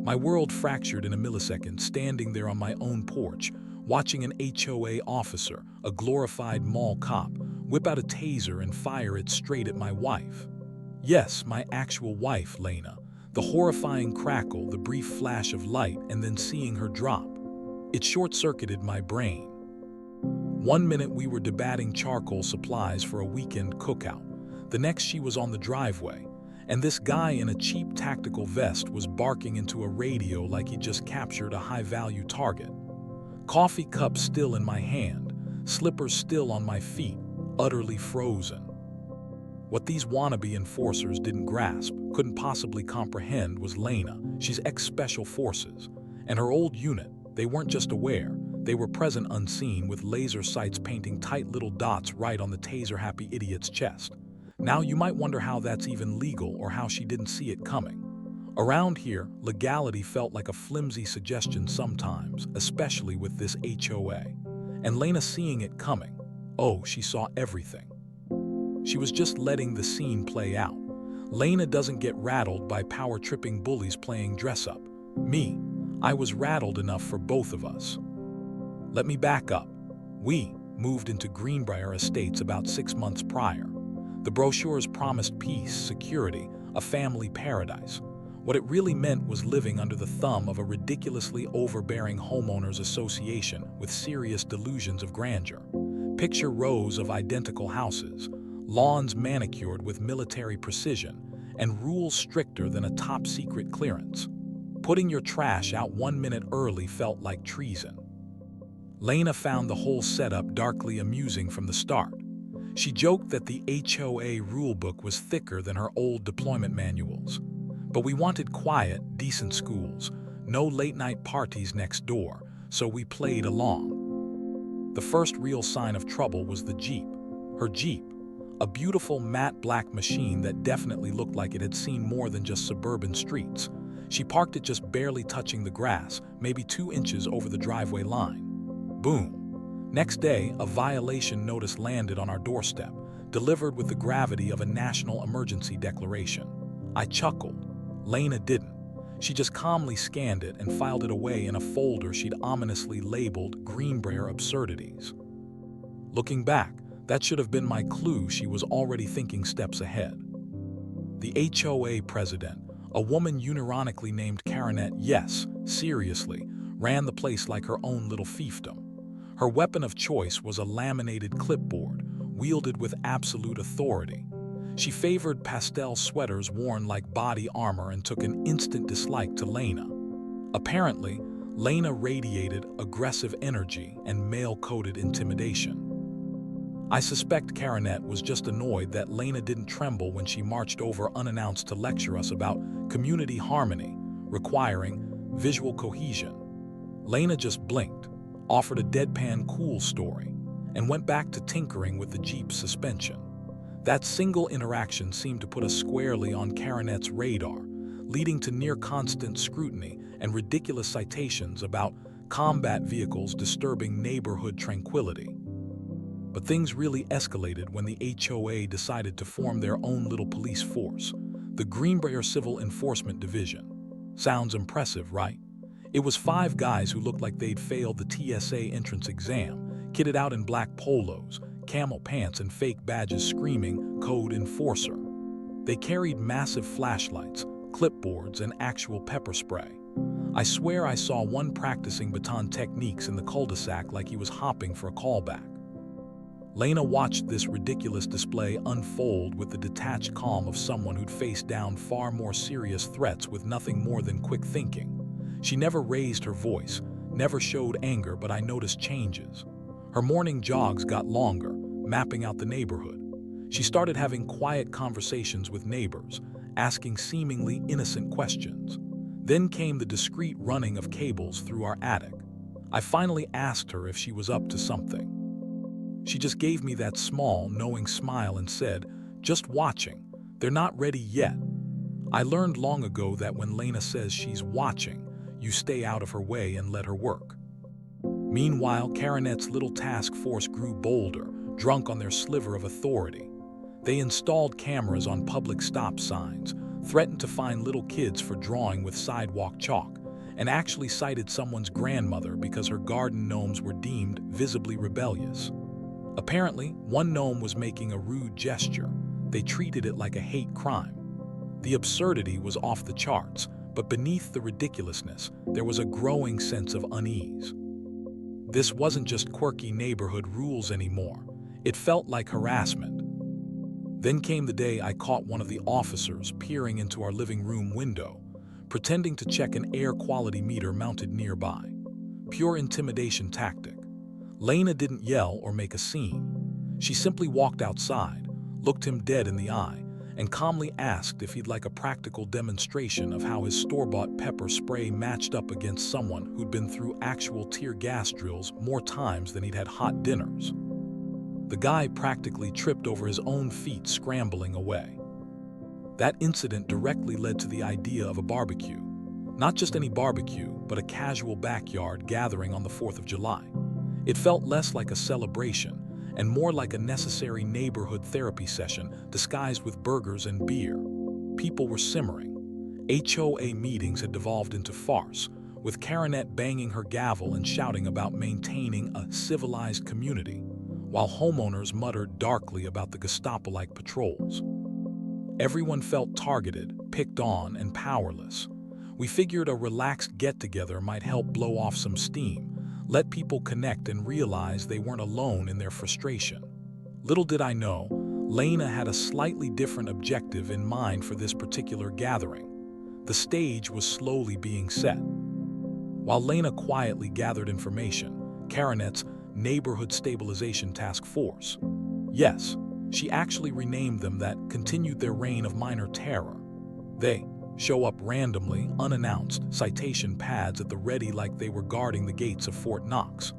My world fractured in a millisecond, standing there on my own porch, watching an HOA officer, a glorified mall cop, whip out a taser and fire it straight at my wife. Yes, my actual wife, Lena. The horrifying crackle, the brief flash of light, and then seeing her drop. It short-circuited my brain. 1 minute we were debating charcoal supplies for a weekend cookout. The next she was on the driveway, and this guy in a cheap tactical vest was barking into a radio like he just captured a high-value target. Coffee cup still in my hand, slippers still on my feet, utterly frozen. What these wannabe enforcers didn't grasp, couldn't possibly comprehend, was Lena. She's ex-special forces. And her old unit, they weren't just aware, they were present unseen, with laser sights painting tight little dots right on the taser-happy idiot's chest. Now you might wonder how that's even legal or how she didn't see it coming. Around here, legality felt like a flimsy suggestion sometimes, especially with this HOA. And Lena seeing it coming. Oh, she saw everything. She was just letting the scene play out. Lena doesn't get rattled by power-tripping bullies playing dress-up. Me, I was rattled enough for both of us. Let me back up. We moved into Greenbrier Estates about 6 months prior. The brochures promised peace, security, a family paradise. What it really meant was living under the thumb of a ridiculously overbearing homeowners association with serious delusions of grandeur. Picture rows of identical houses, lawns manicured with military precision, and rules stricter than a top-secret clearance. Putting your trash out 1 minute early felt like treason. Lena found the whole setup darkly amusing from the start. She joked that the HOA rulebook was thicker than her old deployment manuals. But we wanted quiet, decent schools, no late-night parties next door, so we played along. The first real sign of trouble was the Jeep. Her Jeep, a beautiful matte black machine that definitely looked like it had seen more than just suburban streets. She parked it just barely touching the grass, maybe 2 inches over the driveway line. Boom. Next day, a violation notice landed on our doorstep, delivered with the gravity of a national emergency declaration. I chuckled. Lena didn't. She just calmly scanned it and filed it away in a folder she'd ominously labeled Greenbrier Absurdities. Looking back, that should have been my clue she was already thinking steps ahead. The HOA president, a woman unironically named Karenette, yes, seriously, ran the place like her own little fiefdom. Her weapon of choice was a laminated clipboard, wielded with absolute authority. She favored pastel sweaters worn like body armor and took an instant dislike to Lena. Apparently, Lena radiated aggressive energy and male-coded intimidation. I suspect Karenette was just annoyed that Lena didn't tremble when she marched over unannounced to lecture us about community harmony, requiring visual cohesion. Lena just blinked, offered a deadpan cool story, and went back to tinkering with the Jeep's suspension. That single interaction seemed to put us squarely on Karenette's radar, leading to near-constant scrutiny and ridiculous citations about combat vehicles disturbing neighborhood tranquility. But things really escalated when the HOA decided to form their own little police force, the Greenbrier Civil Enforcement Division. Sounds impressive, right? It was 5 guys who looked like they'd failed the TSA entrance exam, kitted out in black polos, camel pants, and fake badges screaming, "Code Enforcer." They carried massive flashlights, clipboards, and actual pepper spray. I swear I saw one practicing baton techniques in the cul-de-sac like he was hopping for a callback. Lena watched this ridiculous display unfold with the detached calm of someone who'd faced down far more serious threats with nothing more than quick thinking. She never raised her voice, never showed anger, but I noticed changes. Her morning jogs got longer, mapping out the neighborhood. She started having quiet conversations with neighbors, asking seemingly innocent questions. Then came the discreet running of cables through our attic. I finally asked her if she was up to something. She just gave me that small, knowing smile and said, "Just watching. They're not ready yet." I learned long ago that when Lena says she's watching, you stay out of her way and let her work. Meanwhile, Karenette's little task force grew bolder, drunk on their sliver of authority. They installed cameras on public stop signs, threatened to fine little kids for drawing with sidewalk chalk, and actually cited someone's grandmother because her garden gnomes were deemed visibly rebellious. Apparently, one gnome was making a rude gesture. They treated it like a hate crime. The absurdity was off the charts, but beneath the ridiculousness, there was a growing sense of unease. This wasn't just quirky neighborhood rules anymore. It felt like harassment. Then came the day I caught one of the officers peering into our living room window, pretending to check an air quality meter mounted nearby. Pure intimidation tactic. Lena didn't yell or make a scene. She simply walked outside, looked him dead in the eye, and calmly asked if he'd like a practical demonstration of how his store-bought pepper spray matched up against someone who'd been through actual tear gas drills more times than he'd had hot dinners. The guy practically tripped over his own feet scrambling away. That incident directly led to the idea of a barbecue. Not just any barbecue, but a casual backyard gathering on the 4th of July. It felt less like a celebration and more like a necessary neighborhood therapy session disguised with burgers and beer. People were simmering. HOA meetings had devolved into farce, with Karenette banging her gavel and shouting about maintaining a civilized community, while homeowners muttered darkly about the Gestapo-like patrols. Everyone felt targeted, picked on, and powerless. We figured a relaxed get-together might help blow off some steam, let people connect and realize they weren't alone in their frustration. Little did I know, Lena had a slightly different objective in mind for this particular gathering. The stage was slowly being set. While Lena quietly gathered information, Karenette's Neighborhood Stabilization Task Force. Yes, she actually renamed them that, continued their reign of minor terror. They show up randomly, unannounced, citation pads at the ready like they were guarding the gates of Fort Knox.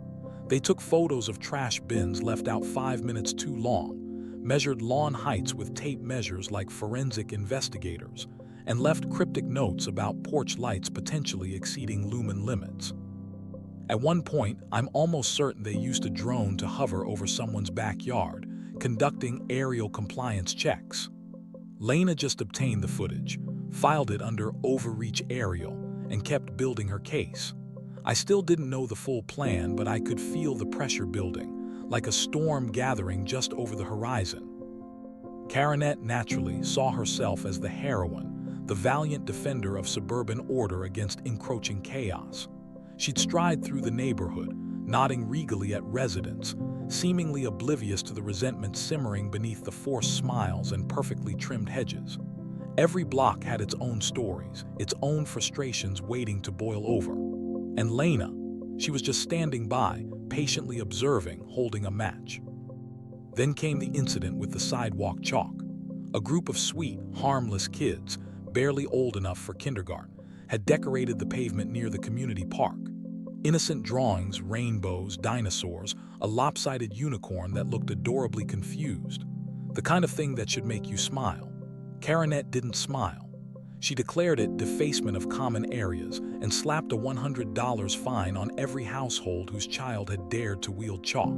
They took photos of trash bins left out 5 minutes too long, measured lawn heights with tape measures like forensic investigators, and left cryptic notes about porch lights potentially exceeding lumen limits. At one point, I'm almost certain they used a drone to hover over someone's backyard, conducting aerial compliance checks. Lena just obtained the footage, filed it under overreach aerial, and kept building her case. I still didn't know the full plan, but I could feel the pressure building, like a storm gathering just over the horizon. Karenette naturally saw herself as the heroine, the valiant defender of suburban order against encroaching chaos. She'd stride through the neighborhood, nodding regally at residents, seemingly oblivious to the resentment simmering beneath the forced smiles and perfectly trimmed hedges. Every block had its own stories, its own frustrations waiting to boil over. And Lena, she was just standing by, patiently observing, holding a match. Then came the incident with the sidewalk chalk. A group of sweet, harmless kids, barely old enough for kindergarten, had decorated the pavement near the community park. Innocent drawings, rainbows, dinosaurs, a lopsided unicorn that looked adorably confused. The kind of thing that should make you smile. Karenette didn't smile. She declared it defacement of common areas and slapped a $100 fine on every household whose child had dared to wield chalk.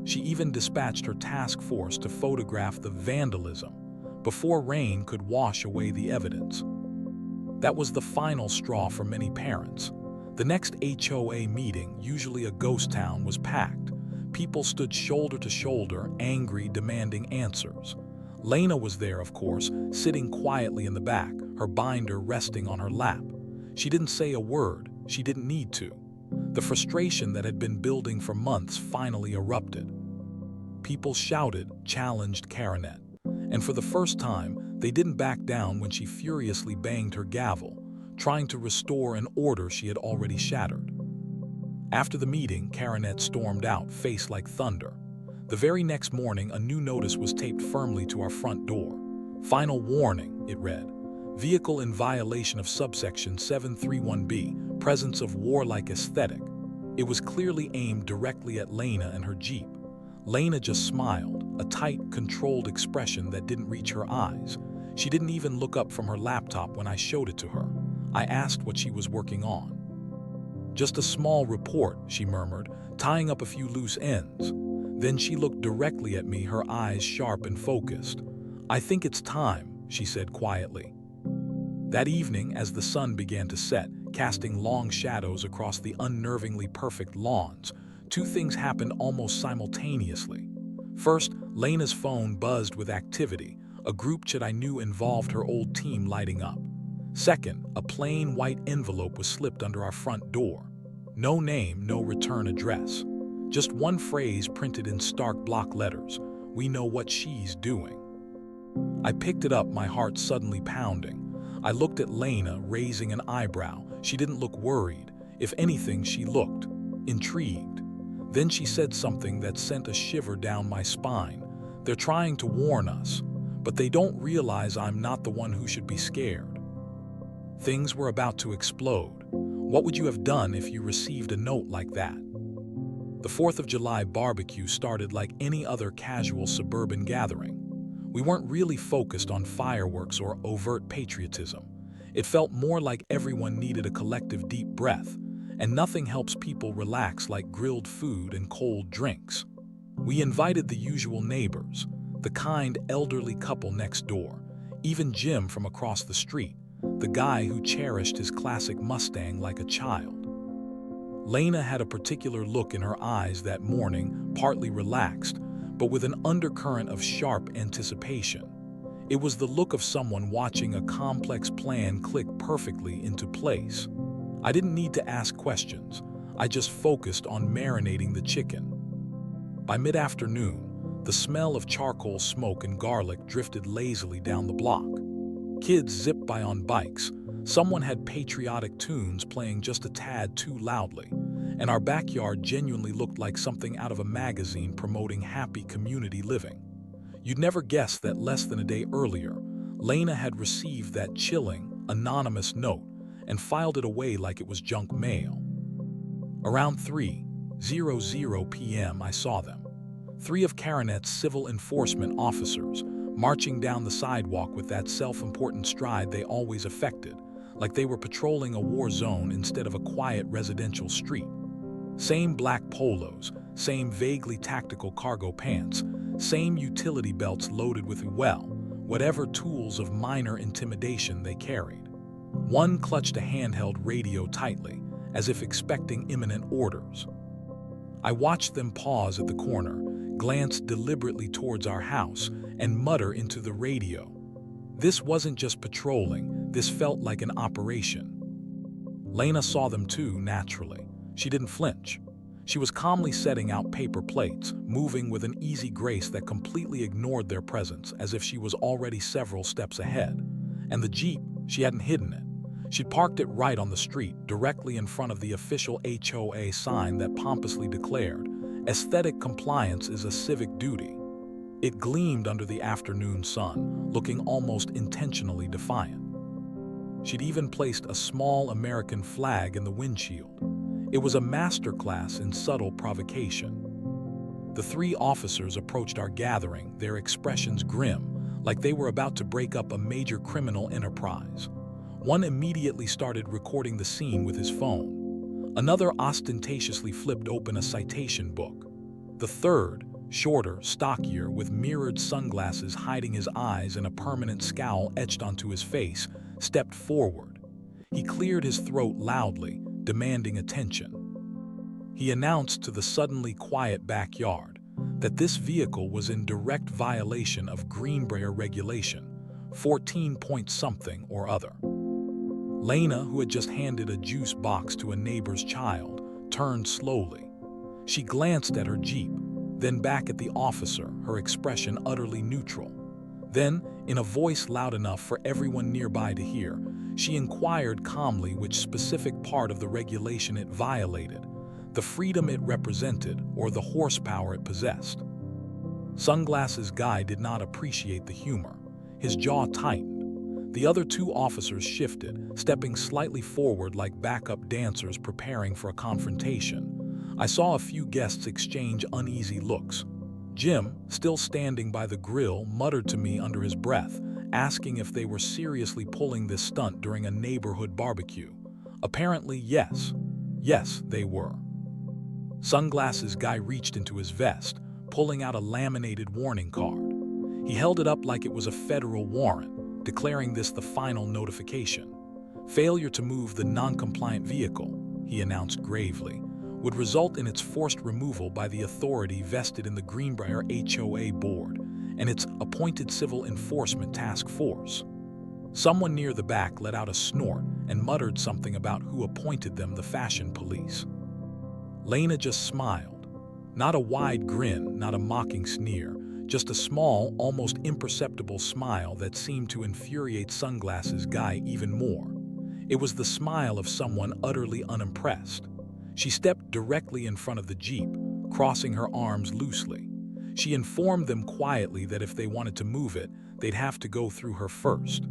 She even dispatched her task force to photograph the vandalism before rain could wash away the evidence. That was the final straw for many parents. The next HOA meeting, usually a ghost town, was packed. People stood shoulder to shoulder, angry, demanding answers. Lena was there, of course, sitting quietly in the back, her binder resting on her lap. She didn't say a word. She didn't need to. The frustration that had been building for months finally erupted. People shouted, challenged Karenette. And for the first time, they didn't back down when she furiously banged her gavel, trying to restore an order she had already shattered. After the meeting, Karenette stormed out, face like thunder. The very next morning, a new notice was taped firmly to our front door. Final warning, it read. Vehicle in violation of subsection 731B, presence of warlike aesthetic. It was clearly aimed directly at Lena and her Jeep. Lena just smiled, a tight, controlled expression that didn't reach her eyes. She didn't even look up from her laptop when I showed it to her. I asked what she was working on. Just a small report, she murmured, tying up a few loose ends. Then she looked directly at me, her eyes sharp and focused. I think it's time, she said quietly. That evening, as the sun began to set, casting long shadows across the unnervingly perfect lawns, two things happened almost simultaneously. First, Lena's phone buzzed with activity, a group chat I knew involved her old team lighting up. Second, a plain white envelope was slipped under our front door. No name, no return address. Just one phrase printed in stark block letters: "We know what she's doing." I picked it up, my heart suddenly pounding. I looked at Lena, raising an eyebrow. She didn't look worried. If anything, she looked intrigued. Then she said something that sent a shiver down my spine. "They're trying to warn us, but they don't realize I'm not the one who should be scared." Things were about to explode. What would you have done if you received a note like that? The 4th of July barbecue started like any other casual suburban gathering. We weren't really focused on fireworks or overt patriotism. It felt more like everyone needed a collective deep breath, and nothing helps people relax like grilled food and cold drinks. We invited the usual neighbors, the kind elderly couple next door, even Jim from across the street, the guy who cherished his classic Mustang like a child. Lena had a particular look in her eyes that morning, partly relaxed, but with an undercurrent of sharp anticipation. It was the look of someone watching a complex plan click perfectly into place. I didn't need to ask questions. I just focused on marinating the chicken. By mid-afternoon, the smell of charcoal smoke and garlic drifted lazily down the block. Kids zipped by on bikes. Someone had patriotic tunes playing just a tad too loudly, and our backyard genuinely looked like something out of a magazine promoting happy community living. You'd never guess that less than a day earlier, Lena had received that chilling, anonymous note and filed it away like it was junk mail. Around 3:00 p.m. I saw them. 3 of Caronet's civil enforcement officers, marching down the sidewalk with that self-important stride they always affected, like they were patrolling a war zone instead of a quiet residential street. Same black polos, same vaguely tactical cargo pants, same utility belts loaded with, well, whatever tools of minor intimidation they carried. One clutched a handheld radio tightly, as if expecting imminent orders. I watched them pause at the corner, glance deliberately towards our house, and mutter into the radio. This wasn't just patrolling, this felt like an operation. Lena saw them too, naturally. She didn't flinch. She was calmly setting out paper plates, moving with an easy grace that completely ignored their presence, as if she was already several steps ahead. And the Jeep, she hadn't hidden it. She'd parked it right on the street, directly in front of the official HOA sign that pompously declared, "Aesthetic compliance is a civic duty." It gleamed under the afternoon sun, looking almost intentionally defiant. She'd even placed a small American flag in the windshield. It was a masterclass in subtle provocation. The 3 officers approached our gathering, their expressions grim, like they were about to break up a major criminal enterprise. One immediately started recording the scene with his phone. Another ostentatiously flipped open a citation book. The third, shorter, stockier, with mirrored sunglasses hiding his eyes and a permanent scowl etched onto his face, stepped forward. He cleared his throat loudly, demanding attention. He announced to the suddenly quiet backyard that this vehicle was in direct violation of Greenbrier regulation, 14-point-something or other. Lena, who had just handed a juice box to a neighbor's child, turned slowly. She glanced at her Jeep, then back at the officer, her expression utterly neutral. Then, in a voice loud enough for everyone nearby to hear, she inquired calmly which specific part of the regulation it violated, the freedom it represented, or the horsepower it possessed. Sunglasses Guy did not appreciate the humor. His jaw tightened. The other 2 officers shifted, stepping slightly forward like backup dancers preparing for a confrontation. I saw a few guests exchange uneasy looks. Jim, still standing by the grill, muttered to me under his breath, asking if they were seriously pulling this stunt during a neighborhood barbecue. Apparently, yes. Yes, they were. Sunglasses Guy reached into his vest, pulling out a laminated warning card. He held it up like it was a federal warrant, declaring this the final notification. Failure to move the non-compliant vehicle, he announced gravely, would result in its forced removal by the authority vested in the Greenbrier HOA board and its appointed civil enforcement task force. Someone near the back let out a snort and muttered something about who appointed them the fashion police. Lena just smiled. Not a wide grin, not a mocking sneer, just a small, almost imperceptible smile that seemed to infuriate Sunglasses Guy even more. It was the smile of someone utterly unimpressed. She stepped directly in front of the Jeep, crossing her arms loosely. She informed them quietly that if they wanted to move it, they'd have to go through her first.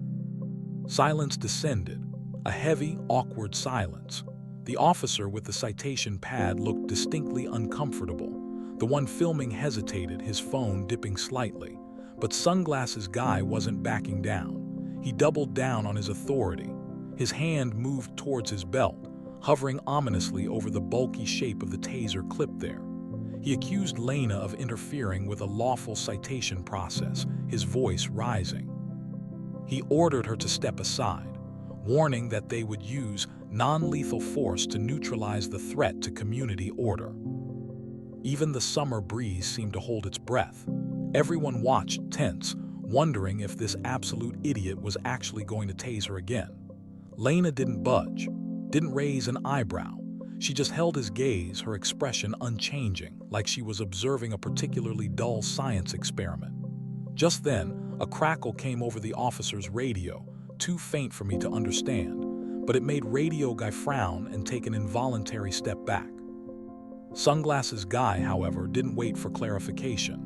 Silence descended, a heavy, awkward silence. The officer with the citation pad looked distinctly uncomfortable. The one filming hesitated, his phone dipping slightly. But Sunglasses Guy wasn't backing down. He doubled down on his authority. His hand moved towards his belt, hovering ominously over the bulky shape of the taser clipped there. He accused Lena of interfering with a lawful citation process, his voice rising. He ordered her to step aside, warning that they would use non-lethal force to neutralize the threat to community order. Even the summer breeze seemed to hold its breath. Everyone watched, tense, wondering if this absolute idiot was actually going to tase her again. Lena didn't budge, didn't raise an eyebrow. She just held his gaze, her expression unchanging, like she was observing a particularly dull science experiment. Just then, a crackle came over the officer's radio, too faint for me to understand, but it made Radio Guy frown and take an involuntary step back. Sunglasses Guy, however, didn't wait for clarification.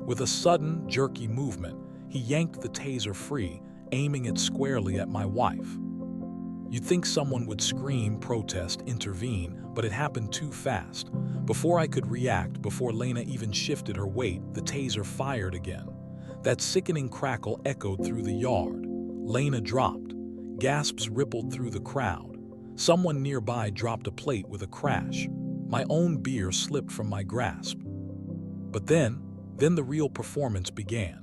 With a sudden, jerky movement, he yanked the taser free, aiming it squarely at my wife. You'd think someone would scream, protest, intervene, but it happened too fast. Before I could react, before Lena even shifted her weight, the taser fired again. That sickening crackle echoed through the yard. Lena dropped. Gasps rippled through the crowd. Someone nearby dropped a plate with a crash. My own beer slipped from my grasp. But then the real performance began.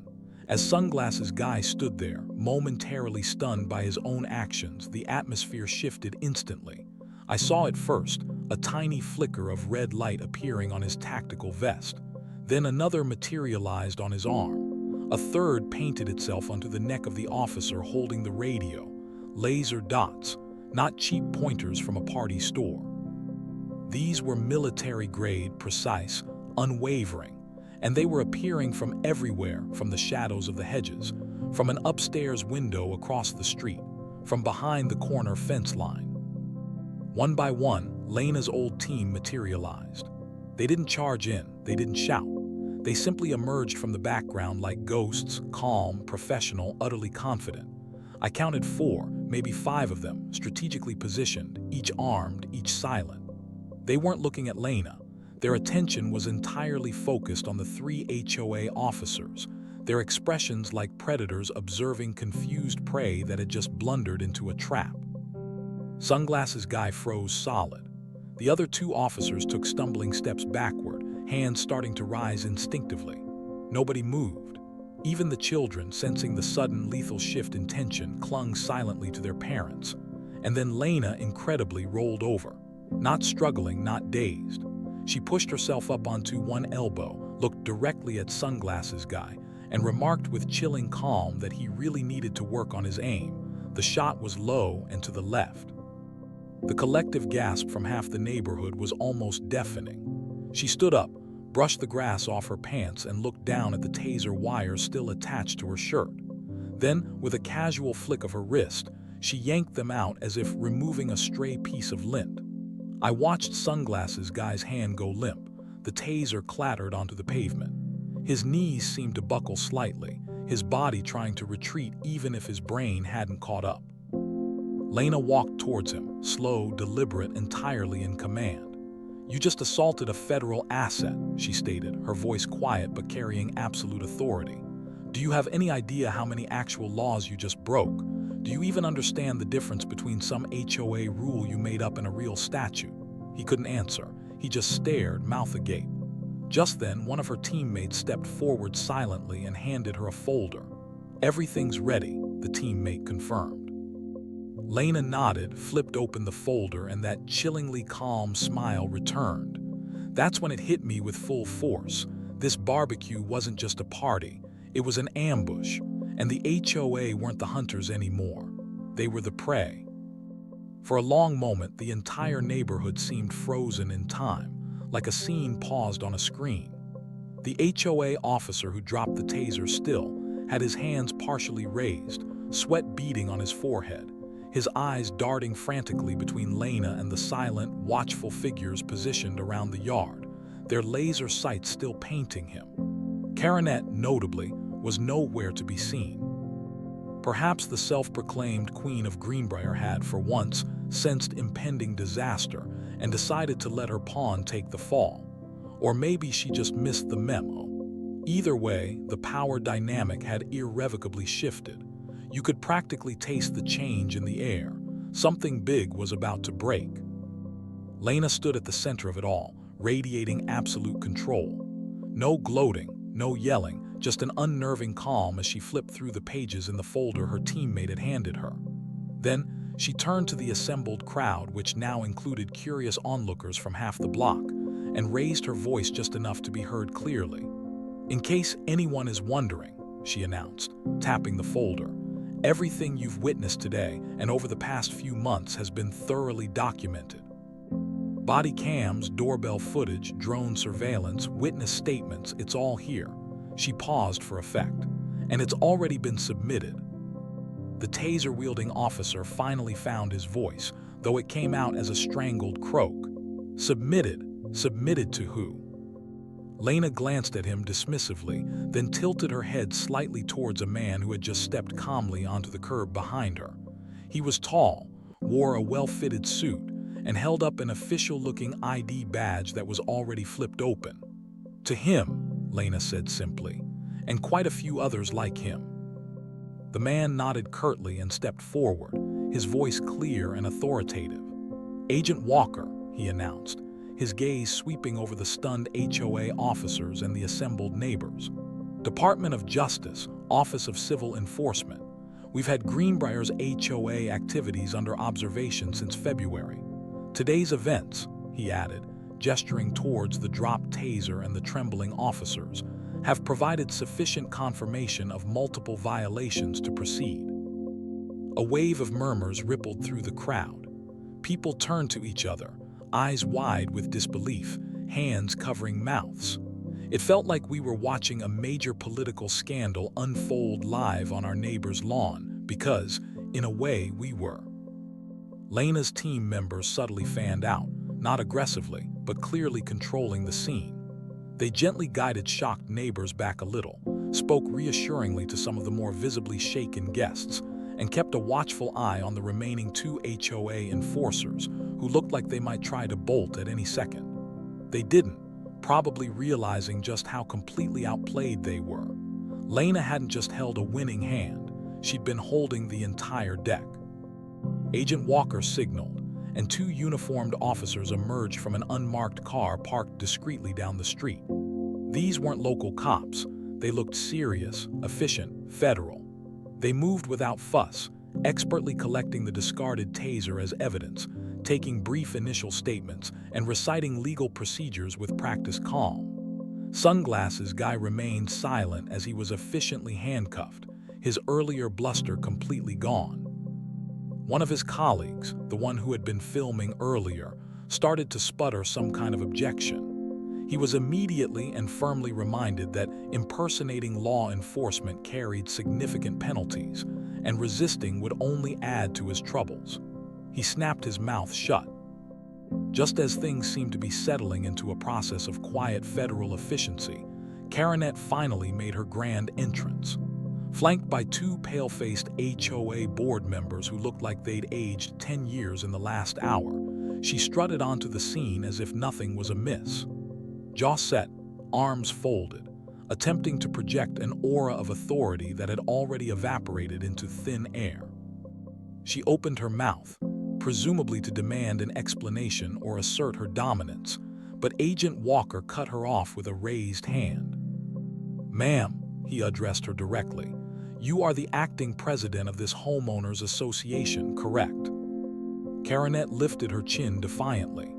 As Sunglasses Guy stood there, momentarily stunned by his own actions, the atmosphere shifted instantly. I saw it first, a tiny flicker of red light appearing on his tactical vest. Then another materialized on his arm. A third painted itself onto the neck of the officer holding the radio. Laser dots, not cheap pointers from a party store. These were military-grade, precise, unwavering. And they were appearing from everywhere, from the shadows of the hedges, from an upstairs window across the street, from behind the corner fence line. One by one, Lena's old team materialized. They didn't charge in, they didn't shout. They simply emerged from the background like ghosts, calm, professional, utterly confident. I counted 4, maybe 5 of them, strategically positioned, each armed, each silent. They weren't looking at Lena. Their attention was entirely focused on the 3 HOA officers, their expressions like predators observing confused prey that had just blundered into a trap. Sunglasses Guy froze solid. The other 2 officers took stumbling steps backward, hands starting to rise instinctively. Nobody moved. Even the children, sensing the sudden lethal shift in tension, clung silently to their parents. And then Lena incredibly rolled over, not struggling, not dazed. She pushed herself up onto one elbow, looked directly at Sunglasses Guy, and remarked with chilling calm that he really needed to work on his aim. The shot was low and to the left. The collective gasp from half the neighborhood was almost deafening. She stood up, brushed the grass off her pants, and looked down at the taser wires still attached to her shirt. Then, with a casual flick of her wrist, she yanked them out as if removing a stray piece of lint. I watched Sunglasses Guy's hand go limp. The taser clattered onto the pavement. His knees seemed to buckle slightly, his body trying to retreat even if his brain hadn't caught up. Lena walked towards him, slow, deliberate, entirely in command. "You just assaulted a federal asset," she stated, her voice quiet but carrying absolute authority. "Do you have any idea how many actual laws you just broke? Do you even understand the difference between some HOA rule you made up and a real statute?" He couldn't answer. He just stared, mouth agape. Just then, one of her teammates stepped forward silently and handed her a folder. "Everything's ready," the teammate confirmed. Lena nodded, flipped open the folder, and that chillingly calm smile returned. That's when it hit me with full force. This barbecue wasn't just a party, it was an ambush, and the HOA weren't the hunters anymore. They were the prey. For a long moment, the entire neighborhood seemed frozen in time, like a scene paused on a screen. The HOA officer who dropped the taser still had his hands partially raised, sweat beading on his forehead, his eyes darting frantically between Lena and the silent, watchful figures positioned around the yard, their laser sights still painting him. Caranet, notably, was nowhere to be seen. Perhaps the self-proclaimed Queen of Greenbrier had, for once, sensed impending disaster and decided to let her pawn take the fall. Or maybe she just missed the memo. Either way, the power dynamic had irrevocably shifted. You could practically taste the change in the air. Something big was about to break. Lena stood at the center of it all, radiating absolute control. No gloating, no yelling, just an unnerving calm as she flipped through the pages in the folder her teammate had handed her. Then, she turned to the assembled crowd, which now included curious onlookers from half the block, and raised her voice just enough to be heard clearly. "In case anyone is wondering," she announced, tapping the folder, "everything you've witnessed today and over the past few months has been thoroughly documented. Body cams, doorbell footage, drone surveillance, witness statements, it's all here." She paused for effect. "And it's already been submitted." The taser-wielding officer finally found his voice, though it came out as a strangled croak. "Submitted? Submitted to who?" Lena glanced at him dismissively, then tilted her head slightly towards a man who had just stepped calmly onto the curb behind her. He was tall, wore a well-fitted suit, and held up an official-looking ID badge that was already flipped open. "To him," Lena said simply, "and quite a few others like him." The man nodded curtly and stepped forward, his voice clear and authoritative. "Agent Walker," he announced, his gaze sweeping over the stunned HOA officers and the assembled neighbors. "Department of Justice, Office of Civil Enforcement. We've had Greenbrier's HOA activities under observation since February. Today's events," he added, gesturing towards the dropped taser and the trembling officers, "have provided sufficient confirmation of multiple violations to proceed." A wave of murmurs rippled through the crowd. People turned to each other, eyes wide with disbelief, hands covering mouths. It felt like we were watching a major political scandal unfold live on our neighbor's lawn, because, in a way, we were. Lena's team members subtly fanned out, not aggressively, but clearly controlling the scene. They gently guided shocked neighbors back a little, spoke reassuringly to some of the more visibly shaken guests, and kept a watchful eye on the remaining 2 HOA enforcers who looked like they might try to bolt at any second. They didn't, probably realizing just how completely outplayed they were. Lena hadn't just held a winning hand, she'd been holding the entire deck. Agent Walker signaled, and 2 uniformed officers emerged from an unmarked car parked discreetly down the street. These weren't local cops. They looked serious, efficient, federal. They moved without fuss, expertly collecting the discarded taser as evidence, taking brief initial statements, and reciting legal procedures with practiced calm. Sunglasses Guy remained silent as he was efficiently handcuffed, his earlier bluster completely gone. One of his colleagues, the one who had been filming earlier, started to sputter some kind of objection. He was immediately and firmly reminded that impersonating law enforcement carried significant penalties, and resisting would only add to his troubles. He snapped his mouth shut. Just as things seemed to be settling into a process of quiet federal efficiency, Caranet finally made her grand entrance. Flanked by 2 pale-faced HOA board members who looked like they'd aged 10 years in the last hour, she strutted onto the scene as if nothing was amiss. Jaw set, arms folded, attempting to project an aura of authority that had already evaporated into thin air. She opened her mouth, presumably to demand an explanation or assert her dominance, but Agent Walker cut her off with a raised hand. "Ma'am," he addressed her directly, You are the acting president of this homeowners association, correct? Karanet lifted her chin defiantly.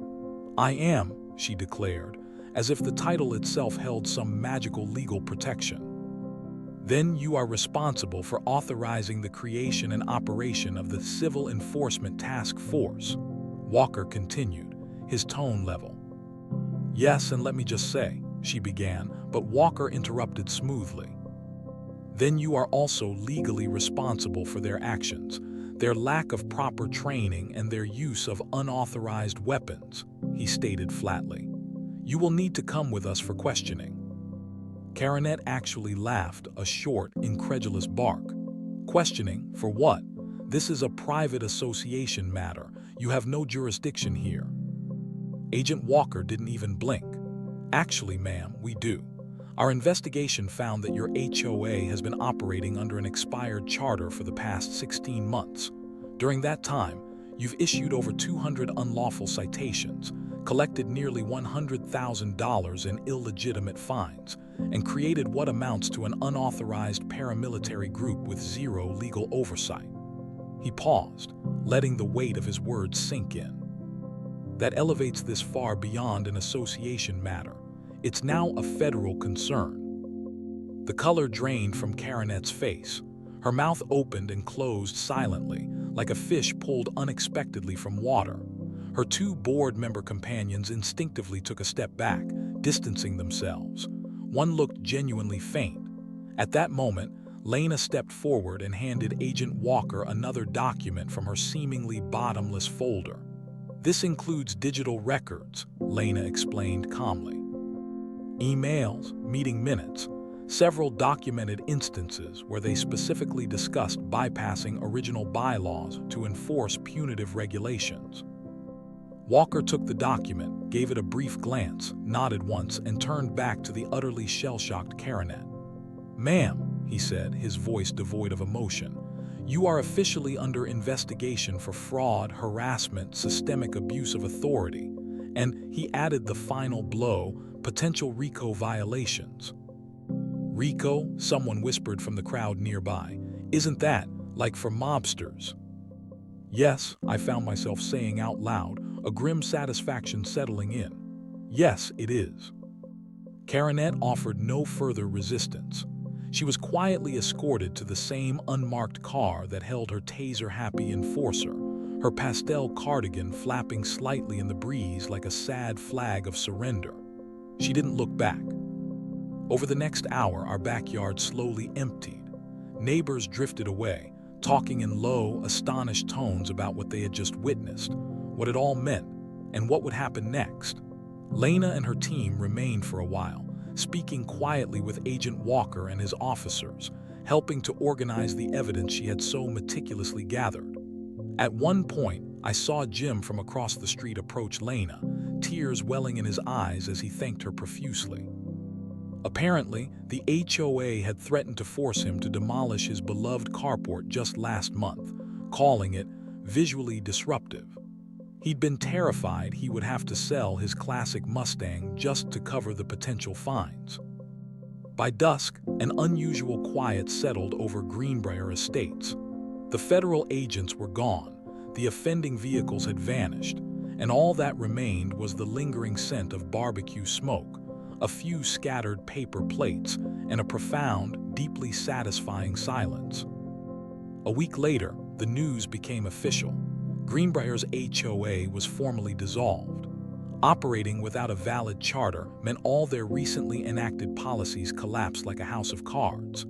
I am, she declared, as if the title itself held some magical legal protection. Then you are responsible for authorizing the creation and operation of the Civil Enforcement Task Force, Walker continued, his tone level. Yes, and let me just say, she began, but Walker interrupted smoothly. Then you are also legally responsible for their actions, their lack of proper training and their use of unauthorized weapons, he stated flatly. You will need to come with us for questioning. Karanet actually laughed, a short, incredulous bark. Questioning? For what? This is a private association matter. You have no jurisdiction here. Agent Walker didn't even blink. Actually, ma'am, we do. Our investigation found that your HOA has been operating under an expired charter for the past 16 months. During that time, you've issued over 200 unlawful citations, collected nearly $100,000 in illegitimate fines, and created what amounts to an unauthorized paramilitary group with zero legal oversight. He paused, letting the weight of his words sink in. That elevates this far beyond an association matter. It's now a federal concern. The color drained from Karanet's face. Her mouth opened and closed silently, like a fish pulled unexpectedly from water. Her two board member companions instinctively took a step back, distancing themselves. One looked genuinely faint. At that moment, Lena stepped forward and handed Agent Walker another document from her seemingly bottomless folder. This includes digital records, Lena explained calmly. Emails, meeting minutes, several documented instances where they specifically discussed bypassing original bylaws to enforce punitive regulations. Walker took the document, gave it a brief glance, nodded once, and turned back to the utterly shell-shocked Karanet. Ma'am, he said, his voice devoid of emotion, you are officially under investigation for fraud, harassment, systemic abuse of authority, and he added the final blow, potential RICO violations. RICO? Someone whispered from the crowd nearby. Isn't that like for mobsters? Yes, I found myself saying out loud, a grim satisfaction settling in. Yes, it is. Karanet offered no further resistance. She was quietly escorted to the same unmarked car that held her taser-happy enforcer, her pastel cardigan flapping slightly in the breeze like a sad flag of surrender. She didn't look back. Over the next hour, our backyard slowly emptied. Neighbors drifted away, talking in low, astonished tones about what they had just witnessed, what it all meant, and what would happen next. Lena and her team remained for a while, speaking quietly with Agent Walker and his officers, helping to organize the evidence she had so meticulously gathered. At one point, I saw Jim from across the street approach Lena, tears welling in his eyes as he thanked her profusely. Apparently, the HOA had threatened to force him to demolish his beloved carport just last month, calling it visually disruptive. He'd been terrified he would have to sell his classic Mustang just to cover the potential fines. By dusk, an unusual quiet settled over Greenbrier Estates. The federal agents were gone, the offending vehicles had vanished, and all that remained was the lingering scent of barbecue smoke, a few scattered paper plates, and a profound, deeply satisfying silence. A week later, the news became official. Greenbrier's HOA was formally dissolved. Operating without a valid charter meant all their recently enacted policies collapsed like a house of cards.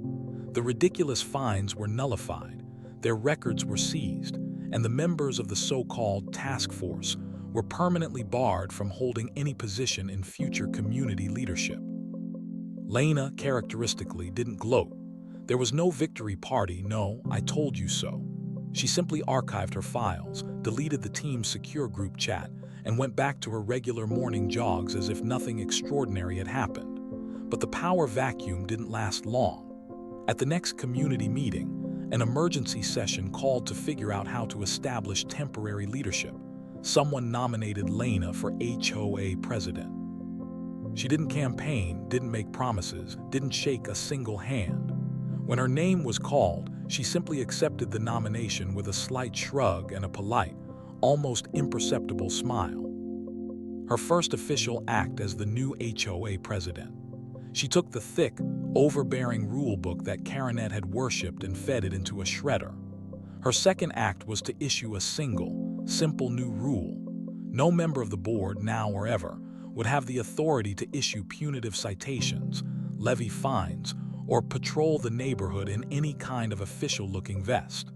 The ridiculous fines were nullified, their records were seized, and the members of the so-called task force were permanently barred from holding any position in future community leadership. Lena, characteristically, didn't gloat. There was no victory party, no, I told you so. She simply archived her files, deleted the team's secure group chat, and went back to her regular morning jogs as if nothing extraordinary had happened. But the power vacuum didn't last long. At the next community meeting, an emergency session called to figure out how to establish temporary leadership. Someone nominated Lena for HOA president. She didn't campaign, didn't make promises, didn't shake a single hand. When her name was called, she simply accepted the nomination with a slight shrug and a polite, almost imperceptible smile. Her first official act as the new HOA president. She took the thick, overbearing rulebook that Karenet had worshipped and fed it into a shredder. Her second act was to issue a single, simple new rule. No member of the board, now or ever, would have the authority to issue punitive citations, levy fines, or patrol the neighborhood in any kind of official-looking vest.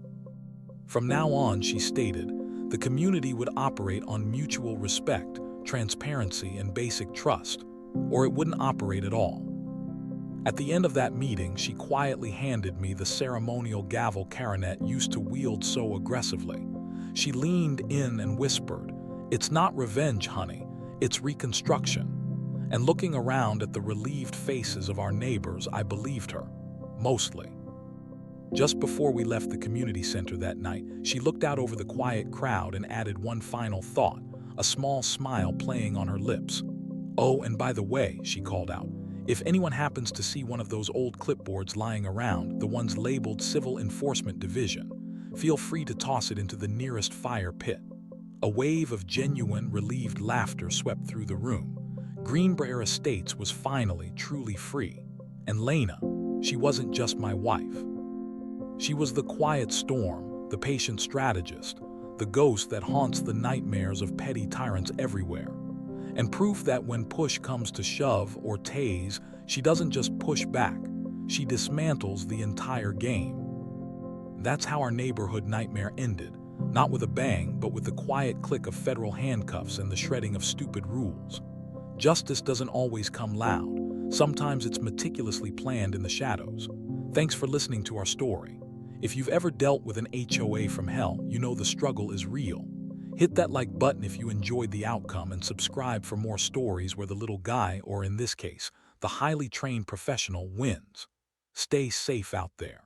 From now on, she stated, the community would operate on mutual respect, transparency, and basic trust, or it wouldn't operate at all. At the end of that meeting, she quietly handed me the ceremonial gavel Karenet used to wield so aggressively. She leaned in and whispered, "It's not revenge, honey, it's reconstruction." And looking around at the relieved faces of our neighbors, I believed her, mostly. Just before we left the community center that night, she looked out over the quiet crowd and added one final thought, a small smile playing on her lips. "Oh, and by the way," she called out, "if anyone happens to see one of those old clipboards lying around, the ones labeled Civil Enforcement Division, feel free to toss it into the nearest fire pit." A wave of genuine, relieved laughter swept through the room. Greenbrier Estates was finally truly free. And Lena, she wasn't just my wife. She was the quiet storm, the patient strategist, the ghost that haunts the nightmares of petty tyrants everywhere. And proof that when push comes to shove or tase, she doesn't just push back, she dismantles the entire game. That's how our neighborhood nightmare ended, not with a bang, but with the quiet click of federal handcuffs and the shredding of stupid rules. Justice doesn't always come loud. Sometimes it's meticulously planned in the shadows. Thanks for listening to our story. If you've ever dealt with an HOA from hell, you know the struggle is real. Hit that like button if you enjoyed the outcome and subscribe for more stories where the little guy, or in this case, the highly trained professional, wins. Stay safe out there.